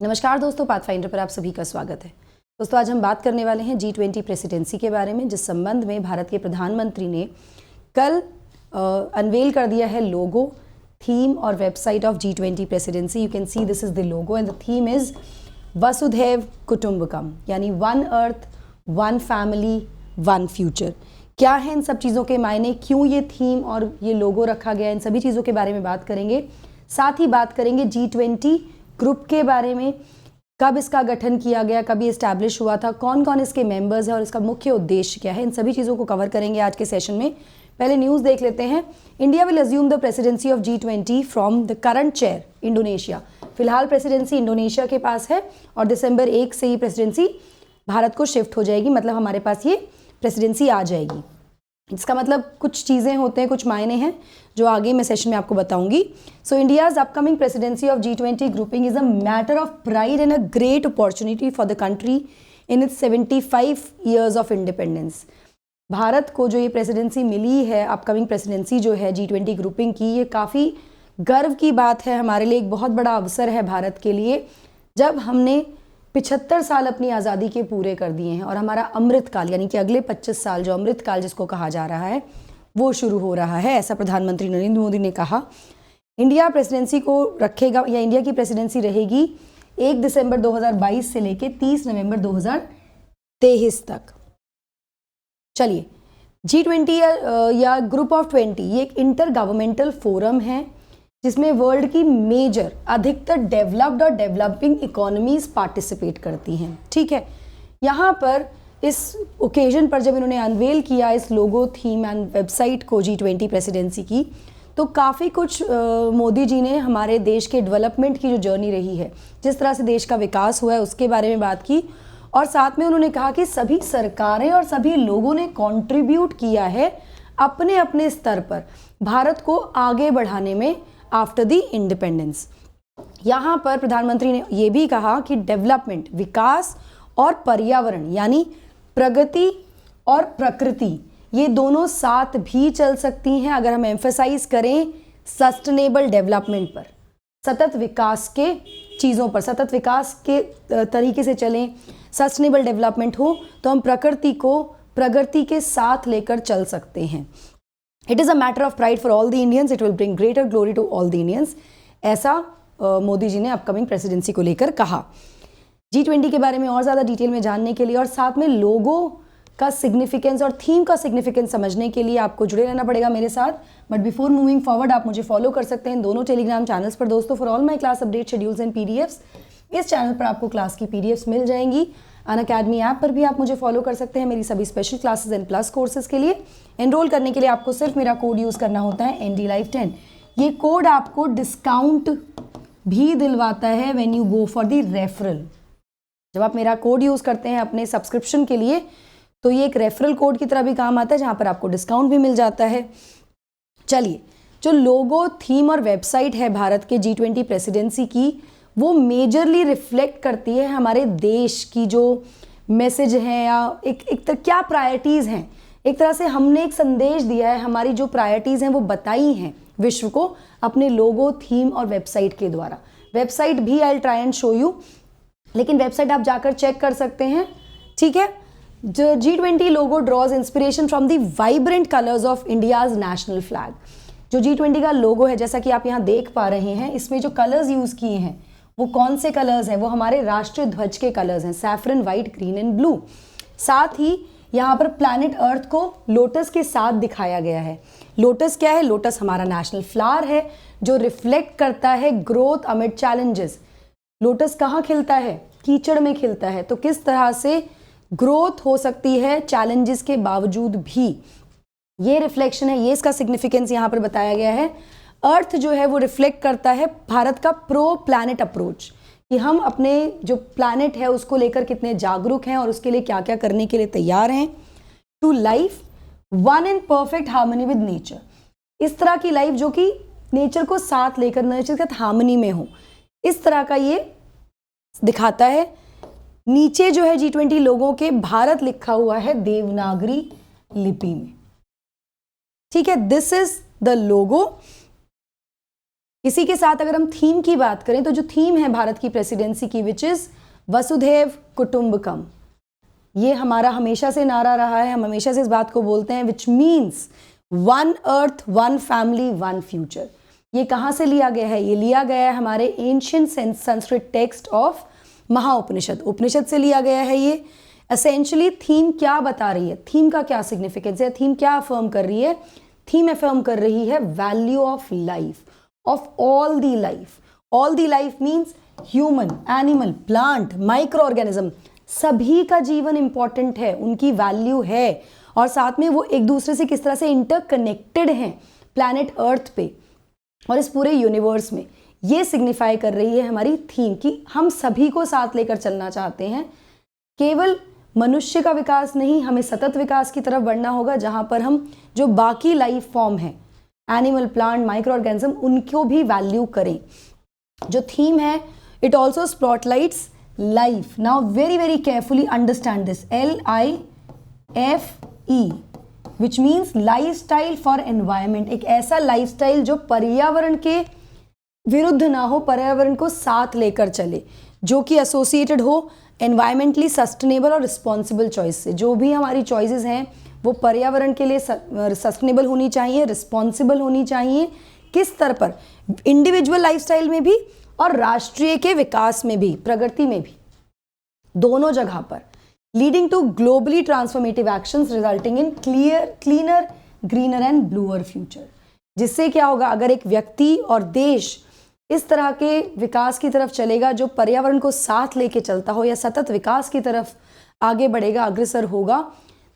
नमस्कार दोस्तों, पाथफाइंडर पर आप सभी का स्वागत है। दोस्तों, आज हम बात करने वाले हैं G20 प्रेसिडेंसी के बारे में, जिस संबंध में भारत के प्रधानमंत्री ने कल अनवेल कर दिया है लोगो, थीम और website of G20 presidency. You can see this is the logo and the theme is वसुधैव कुटुंबकम, यानी one earth, one family, one future. क्या है इन सब चीज़ों के मायने, क्यों ये थीम और ये लोगो रखा गया, इन सभी चीज़ों के बारे में बात करेंगे। साथ ही बात करेंगे G20 ग्रुप के बारे में, कब इसका गठन किया गया, कब ये इस्टेब्लिश हुआ था, कौन कौन इसके मेंबर्स हैं और इसका मुख्य उद्देश्य क्या है। इन सभी चीज़ों को कवर करेंगे आज के सेशन में। पहले न्यूज़ देख लेते हैं। India will assume the presidency of G20 from the current chair Indonesia. फिलहाल प्रेसिडेंसी इंडोनेशिया के पास है और दिसंबर 1 से ही प्रेसिडेंसी भारत को शिफ्ट हो जाएगी, मतलब हमारे पास ये प्रेसिडेंसी आ जाएगी। इसका मतलब कुछ चीज़ें होते हैं, कुछ मायने हैं जो आगे मैं सेशन में आपको बताऊंगी। सो India's upcoming presidency of G20 grouping is a matter of pride and a great opportunity for the country in its 75 years of independence. Bharat को जो ये प्रेसिडेंसी मिली है, अपकमिंग प्रेसिडेंसी जो है G20 ग्रुपिंग की, ये काफ़ी गर्व की बात है हमारे लिए। एक बहुत बड़ा अवसर है भारत के लिए, जब हमने 75 साल अपनी आज़ादी के पूरे कर दिए हैं और हमारा अमृतकाल, यानी कि अगले 25 साल जो अमृतकाल जिसको कहा जा रहा है, वो शुरू हो रहा है। ऐसा प्रधानमंत्री नरेंद्र मोदी ने कहा। इंडिया प्रेसिडेंसी को रखेगा, या इंडिया की प्रेसिडेंसी रहेगी 1 दिसंबर 2022 से लेकर 30 नवंबर 2023 तक। चलिए, G20 या ग्रुप ऑफ 20 ये एक इंटर गवर्नमेंटल फोरम है जिसमें वर्ल्ड की मेजर अधिकतर डेवलप्ड और डेवलपिंग इकोनॉमीज पार्टिसिपेट करती हैं। ठीक है, यहाँ पर इस ओकेजन पर जब इन्होंने अनवेल किया इस लोगो, थीम एंड वेबसाइट को G20 प्रेसिडेंसी की, तो काफ़ी कुछ मोदी जी ने हमारे देश के डेवलपमेंट की जो जर्नी रही है, जिस तरह से देश का विकास हुआ है, उसके बारे में बात की। और साथ में उन्होंने कहा कि सभी सरकारें और सभी लोगों ने कंट्रीब्यूट किया है अपने अपने स्तर पर भारत को आगे बढ़ाने में आफ्टर द इंडिपेंडेंस। यहाँ पर प्रधानमंत्री ने ये भी कहा कि डेवलपमेंट, विकास और पर्यावरण, यानी प्रगति और प्रकृति, ये दोनों साथ भी चल सकती हैं अगर हम एम्फसाइज करें सस्टेनेबल डेवलपमेंट पर, सतत विकास के चीज़ों पर, सतत विकास के तरीके से चलें, सस्टेनेबल डेवलपमेंट हो तो हम प्रकृति को प्रगति के साथ लेकर चल सकते हैं। It is a matter of pride for all the Indians, it will bring greater glory to all the Indians, ऐसा मोदी जी ने अपकमिंग प्रेसिडेंसी को लेकर कहा। G20 के बारे में और ज़्यादा डिटेल में जानने के लिए और साथ में लोगों का सिग्निफिकेंस और थीम का सिग्निफिकेंस समझने के लिए आपको जुड़े रहना पड़ेगा मेरे साथ। बट बिफोर मूविंग फॉरवर्ड, आप मुझे फॉलो कर सकते हैं इन दोनों टेलीग्राम चैनल्स पर दोस्तों, for all my class update, schedules and PDFs। इस चैनल पर आपको क्लास की PDFs मिल जाएंगी। अनअकैडमी ऐप पर भी आप मुझे फॉलो कर सकते हैं मेरी सभी special classes and plus courses के लिए। एनरोल करने के लिए आपको सिर्फ मेरा कोड यूज़ करना होता है NDLife10। ये कोड आपको डिस्काउंट भी दिलवाता है when you go for the referral. जब आप मेरा कोड यूज़ करते हैं अपने सब्सक्रिप्शन के लिए, तो ये एक रेफरल कोड की तरह भी काम आता है, जहाँ पर आपको डिस्काउंट भी मिल जाता है। चलिए, जो लोगो, थीम और वेबसाइट है भारत के G20 प्रेसिडेंसी की, वो मेजरली रिफ्लेक्ट करती है हमारे देश की जो मैसेज हैं, या एक तरह क्या प्रायोरिटीज़ हैं। एक तरह से हमने एक संदेश दिया है, हमारी जो प्रायोरिटीज़ हैं वो बताई हैं विश्व को अपने लोगो, थीम और वेबसाइट के द्वारा। वेबसाइट भी I will try and show you, लेकिन वेबसाइट आप जाकर चेक कर सकते हैं। ठीक है, G20 logo draws inspiration from the vibrant colours of India's national flag. जो G20 का लोगो है, जैसा कि आप यहाँ देख पा रहे हैं, इसमें जो कलर्स यूज़ किए हैं वो कौन से कलर्स हैं, वो हमारे राष्ट्रीय ध्वज के कलर्स हैं, saffron, white, green and blue. साथ ही यहाँ पर प्लैनेट अर्थ को लोटस के साथ दिखाया गया है। लोटस क्या है? लोटस हमारा नेशनल फ्लावर है जो रिफ्लेक्ट करता है ग्रोथ अमिड चैलेंजेस। लोटस कहाँ खिलता है? कीचड़ में खिलता है। तो किस तरह से ग्रोथ हो सकती है चैलेंजेस के बावजूद भी, ये रिफ्लेक्शन है, ये इसका सिग्निफिकेंस यहाँ पर बताया गया है। अर्थ जो है वो रिफ्लेक्ट करता है भारत का प्रो प्लैनेट अप्रोच, कि हम अपने जो प्लैनेट है उसको लेकर कितने जागरूक हैं और उसके लिए क्या क्या करने के लिए तैयार हैं। To life one in perfect harmony with nature, इस तरह की लाइफ जो कि नेचर को साथ लेकर, नेचर के साथ हार्मनी में हो, इस तरह का ये दिखाता है। नीचे जो है G20 लोगों के भारत लिखा हुआ है देवनागरी लिपि में। ठीक है, दिस इज द लोगो। इसी के साथ अगर हम थीम की बात करें तो जो थीम है भारत की प्रेसिडेंसी की, विच इज वसुधैव कुटुंबकम, ये हमारा हमेशा से नारा रहा है, हम हमेशा से इस बात को बोलते हैं, which means one earth one family one future. ये कहाँ से लिया गया है? ये लिया गया है हमारे ancient Sanskrit text of Mahaupanishad, उपनिषद से लिया गया है। ये एसेंशियली थीम क्या बता रही है, थीम का क्या सिग्निफिकेंस है, थीम क्या अफर्म कर रही है? थीम अफर्म कर रही है value of life, of all the life. All the life means human, animal, plant, micro organism, सभी का जीवन इंपॉर्टेंट है, उनकी वैल्यू है, और साथ में वो एक दूसरे से किस तरह से इंटरकनेक्टेड हैं प्लैनेट अर्थ पे और इस पूरे यूनिवर्स में। ये सिग्निफाई कर रही है हमारी थीम कि हम सभी को साथ लेकर चलना चाहते हैं। केवल मनुष्य का विकास नहीं, हमें सतत विकास की तरफ बढ़ना होगा, जहाँ पर हम जो बाकी लाइफ फॉर्म है, एनिमल, प्लांट, माइक्रो ऑर्गेनिज्म, उनको भी वैल्यू करें। जो थीम है, it also spotlights life. Now very very carefully understand this, LIFE, which means lifestyle for environment. एक ऐसा लाइफस्टाइल जो पर्यावरण के विरुद्ध ना हो, पर्यावरण को साथ लेकर चले, जो कि एसोसिएटेड हो एनवायरमेंटली सस्टेनेबल और रिस्पॉन्सिबल चॉइस से। जो भी हमारी चॉइसेस हैं वो पर्यावरण के लिए सस्टेनेबल होनी चाहिए, रिस्पॉन्सिबल होनी चाहिए। किस स्तर पर? इंडिविजुअल लाइफस्टाइल में भी और राष्ट्रीय के विकास में भी, प्रगति में भी, दोनों जगह पर। Leading to globally transformative actions resulting in cleaner, greener and bluer future. जिससे क्या होगा? अगर एक व्यक्ति और देश इस तरह के विकास की तरफ चलेगा जो पर्यावरण को साथ लेके चलता हो, या सतत विकास की तरफ आगे बढ़ेगा, अग्रसर होगा,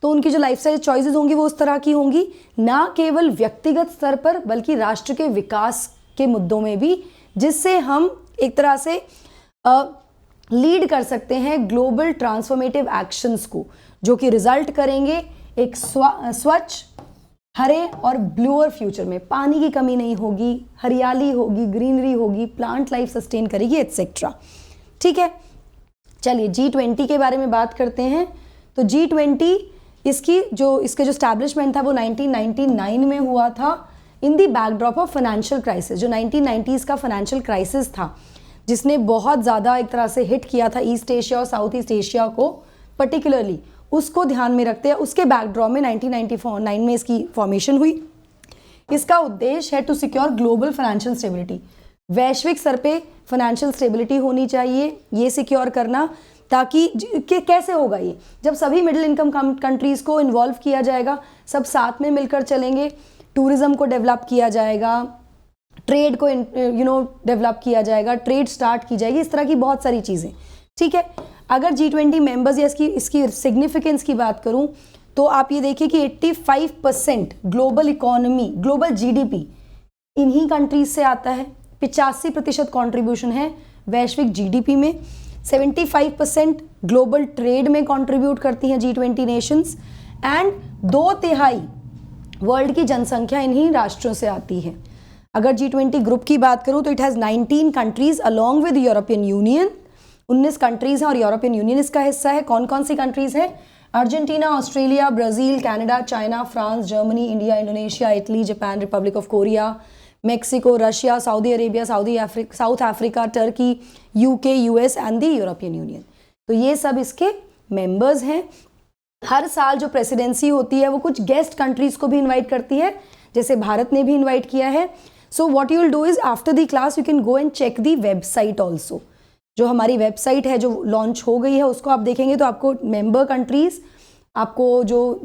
तो उनकी जो लाइफस्टाइल चॉइसेस होंगी वो उस तरह की होंगी, ना केवल व्यक्तिगत स्तर पर बल्कि राष्ट्र के विकास के मुद्दों में भी, जिससे हम एक तरह से लीड कर सकते हैं ग्लोबल ट्रांसफॉर्मेटिव एक्शंस को, जो कि रिजल्ट करेंगे एक स्वच्छ, हरे और ब्लूअर फ्यूचर में। पानी की कमी नहीं होगी, हरियाली होगी, ग्रीनरी होगी, प्लांट लाइफ सस्टेन करेगी, एटसेट्रा। ठीक है, चलिए G20 के बारे में बात करते हैं। तो G20 इसके जो स्टैब्लिशमेंट था वो 1999 में हुआ था, इन दी बैकड्रॉप ऑफ फाइनेंशियल क्राइसिस। जो 1990s का फाइनेंशियल क्राइसिस था, जिसने बहुत ज़्यादा एक तरह से हिट किया था ईस्ट एशिया और साउथ ईस्ट एशिया को पर्टिकुलरली, उसको ध्यान में रखते हैं उसके बैकड्रॉप में 1999 में इसकी फॉर्मेशन हुई। इसका उद्देश्य है to secure global financial stability. वैश्विक स्तर पे फाइनेंशियल स्टेबिलिटी होनी चाहिए, ये सिक्योर करना, ताकि कैसे होगा ये? जब सभी मिडिल इनकम कंट्रीज़ को इन्वॉल्व किया जाएगा, सब साथ में मिलकर चलेंगे, टूरिज़्म को डेवलप किया जाएगा, ट्रेड को डेवलप किया जाएगा, ट्रेड स्टार्ट की जाएगी, इस तरह की बहुत सारी चीज़ें। ठीक है, अगर G20 मेंबर्स या इसकी सिग्निफिकेंस की बात करूं तो आप ये देखिए कि 85% ग्लोबल इकोनॉमी, ग्लोबल GDP इन्हीं कंट्रीज से आता है। 85% कॉन्ट्रीब्यूशन है वैश्विक GDP में। 75% ग्लोबल ट्रेड में कंट्रीब्यूट करती हैं G20 नेशंस, एंड 2/3 वर्ल्ड की जनसंख्या इन्हीं राष्ट्रों से आती है। अगर G20 ग्रुप की बात करूं तो it has 19 countries along with European union. 19 countries हैं और यूरोपियन यूनियन इसका हिस्सा है। कौन कौन सी कंट्रीज हैं? Argentina, Australia, Brazil, Canada, China, France, Germany, India, Indonesia, Italy, Japan, Republic of Korea, Mexico, Russia, Saudi Arabia, south Africa, Turkey, UK, US and the European union. तो ये सब इसके मेंबर्स हैं। हर साल जो प्रेसिडेंसी होती है वो कुछ गेस्ट कंट्रीज को भी इन्वाइट करती है, जैसे भारत ने भी इन्वाइट किया है। So what you will do is after the class you can go and check the website also. जो हमारी वेबसाइट है जो लॉन्च हो गई है उसको आप देखेंगे तो आपको मेंबर कंट्रीज, आपको जो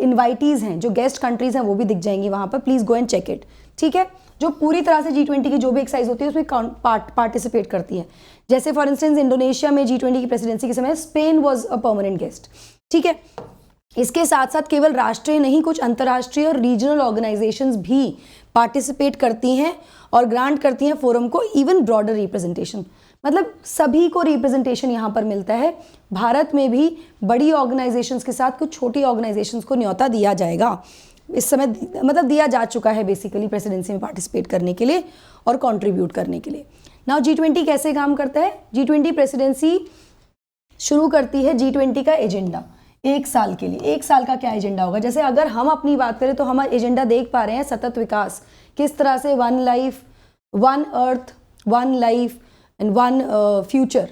इन्वाइटीज़ हैं, जो गेस्ट कंट्रीज़ हैं वो भी दिख जाएंगी वहाँ पर। Please go and check it. ठीक है, जो पूरी तरह से G20 की जो भी एक्सरसाइज होती है उसमें पार्टिसिपेट करती है। जैसे फॉर इंस्टेंस इंडोनेशिया में G20 की प्रेसिडेंसी के समय Spain was a permanent guest. ठीक है, इसके साथ साथ केवल राष्ट्रीय नहीं, कुछ अंतर्राष्ट्रीय और रीजनल ऑर्गेनाइजेशंस भी पार्टिसिपेट करती हैं और ग्रांट करती हैं फोरम को इवन ब्रॉडर रिप्रेजेंटेशन। मतलब सभी को रिप्रेजेंटेशन यहाँ पर मिलता है। भारत में भी बड़ी ऑर्गेनाइजेशंस के साथ कुछ छोटी ऑर्गेनाइजेशंस को न्योता दिया जाएगा इस समय, मतलब दिया जा चुका है बेसिकली प्रेसिडेंसी में पार्टिसिपेट करने के लिए और कंट्रीब्यूट करने के लिए। नाउ G20 कैसे काम करता है? G20 प्रेसिडेंसी शुरू करती है G20 का एजेंडा एक साल के लिए। एक साल का क्या एजेंडा होगा? जैसे अगर हम अपनी बात करें तो हम एजेंडा देख पा रहे हैं सतत विकास, किस तरह से one life one earth, one life and one future,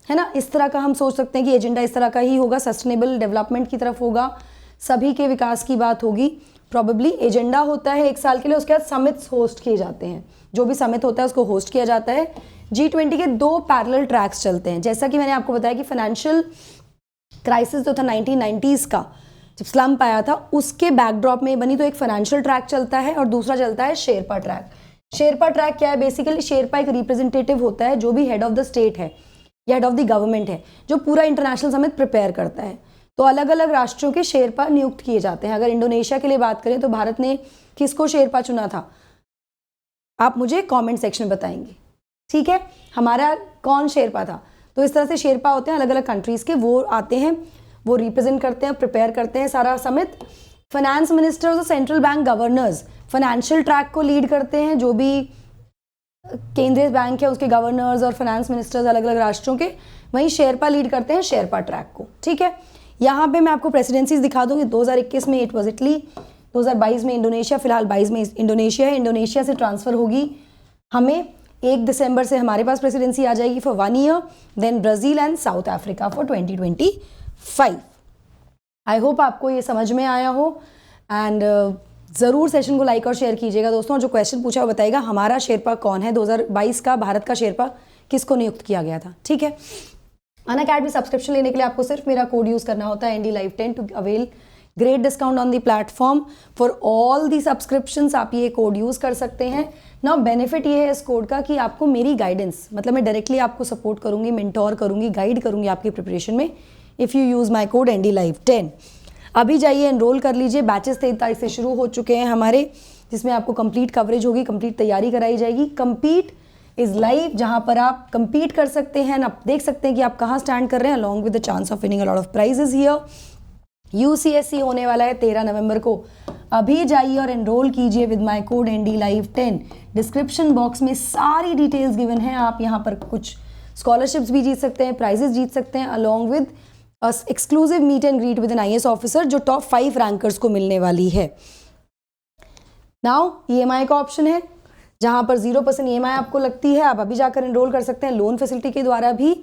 है ना। इस तरह का हम सोच सकते हैं कि एजेंडा इस तरह का ही होगा, सस्टेनेबल डेवलपमेंट की तरफ होगा, सभी के विकास की बात होगी। प्रॉबेबली एजेंडा होता है 1 साल के लिए, उसके बाद समिट्स होस्ट किए जाते हैं, जो भी समिट होता है उसको होस्ट किया जाता है। G20 के 2 पैरेलल ट्रैक्स चलते हैं, जैसा कि मैंने आपको बताया कि फाइनेंशियल क्राइसिस जो था 1990s का, जब स्लम्प आया था, उसके बैकड्रॉप में बनी, तो एक फाइनेंशियल ट्रैक चलता है और दूसरा चलता है शेरपा ट्रैक। शेरपा ट्रैक क्या है? बेसिकली शेरपा एक रिप्रेजेंटेटिव होता है जो भी हेड ऑफ द स्टेट है या हेड ऑफ द गवर्नमेंट है, जो पूरा इंटरनेशनल समिट प्रिपेयर करता है। तो अलग अलग राष्ट्रों के शेरपा नियुक्त किए जाते हैं। अगर इंडोनेशिया के लिए बात करें तो भारत ने किसको शेरपा चुना था? आप मुझे कमेंट सेक्शन में बताएंगे, ठीक है। हमारा कौन शेरपा था? तो इस तरह से शेरपा होते हैं अलग अलग कंट्रीज़ के, वो आते हैं, वो रिप्रेजेंट करते हैं, प्रिपेयर करते हैं सारा समिट। फाइनेंस मिनिस्टर्स और central bank governors financial track को लीड करते हैं, जो भी केंद्रीय बैंक है उसके गवर्नर्स और फाइनेंस मिनिस्टर्स अलग अलग राष्ट्रों के, वहीं शेरपा लीड करते हैं शेरपा ट्रैक को, ठीक है। यहाँ पे मैं आपको प्रेसिडेंसीज दिखा दूंगी। 2021 में इट वॉज इटली, 2022 में इंडोनेशिया, फिलहाल 22 में इंडोनेशिया है। इंडोनेशिया से ट्रांसफ़र होगी हमें 1 दिसंबर से, हमारे पास प्रेसिडेंसी आ जाएगी for 1 year, then Brazil and South Africa for 2025। I hope आपको ये समझ में आया हो एंड ज़रूर सेशन को लाइक और शेयर कीजिएगा दोस्तों। जो क्वेश्चन पूछा वो बताइएगा हमारा शेरपा कौन है, 2022 का भारत का शेरपा किसको नियुक्त किया गया था, ठीक है। अनअकैडमी सब्सक्रिप्शन लेने के लिए आपको सिर्फ मेरा कोड यूज़ करना होता है ND_Live10 to avail great discount on the platform for all the subscriptions. आप ये कोड यूज़ कर सकते हैं ना। बेनिफिट ये है इस कोड का कि आपको मेरी गाइडेंस, मतलब मैं डायरेक्टली आपको सपोर्ट करूँगी, मेंटोर करूँगी, गाइड करूँगी आपकी प्रिपरेशन में, if you use my code ND_Live10। अभी जाइए एनरोल कर लीजिए। बैचेस 23 तारीख से शुरू हो चुके हैं हमारे, जिसमें आपको कंप्लीट कवरेज होगी, कंप्लीट तैयारी कराई जाएगी। कंपीट इज़ लाइव, जहाँ पर आप कंपीट कर सकते हैं, आप देख सकते हैं कि आप कहाँ स्टैंड कर रहे हैं, along with the chance of winning a lot of prizes here. UCSC होने वाला है 13 नवंबर को। अभी जाइए और एनरोल कीजिए with my code ND_Live10। Description box में सारी डिटेल्स गिवन हैं। आप यहाँ पर कुछ स्कॉलरशिप्स भी जीत सकते हैं, प्राइजेस जीत सकते हैं, along with exclusive meet and greet with an IAS officer, जो टॉप 5 रैंकर्स को मिलने वाली है। नाउ EMI का ऑप्शन है, जहाँ पर 0% EMI आपको लगती है, आप अभी जाकर एनरोल कर सकते हैं लोन फैसिलिटी के द्वारा भी।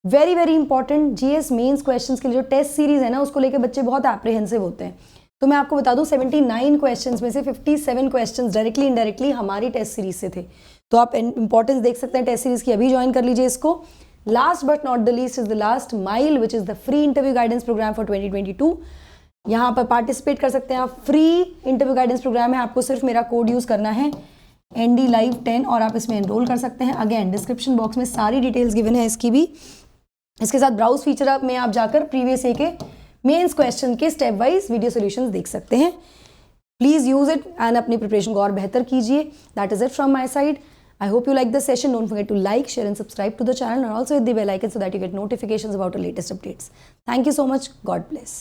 Very very important, GS mains questions के लिए जो टेस्ट सीरीज है ना, उसको लेकर बच्चे बहुत एप्रीहेंसिव होते हैं। तो मैं आपको बता दूं 79 क्वेश्चंस में से 57 क्वेश्चंस डायरेक्टली इनडायरेक्टली हमारी टेस्ट सीरीज से थे। तो आप इंपॉर्टेंस देख सकते हैं टेस्ट सीरीज की, अभी ज्वाइन कर लीजिए इसको। Last but not the least is the last mile, which is the free interview guidance programme for 2022। यहाँ पर पार्टिसिपेट कर सकते हैं आप। फ्री इंटरव्यू गाइडेंस प्रोग्राम है, आपको सिर्फ मेरा कोड यूज करना है ND_Live10 और आप इसमें एनरोल कर सकते हैं। अगेन डिस्क्रिप्शन बॉक्स में सारी डिटेल्स गिवन है इसकी भी। इसके साथ ब्राउज फीचर में आप जाकर प्रीवियस ए के मेंस क्वेश्चन के स्टेप वाइज वीडियो सॉल्यूशंस देख सकते हैं। प्लीज़ यूज इट एंड अपनी प्रिपरेशन को और बेहतर कीजिए। That is it from my side. I hope you like the session. Don't forget to like, share and subscribe to the channel and also hit the bell icon so that you get notifications about our latest updates. Thank you so much. God bless.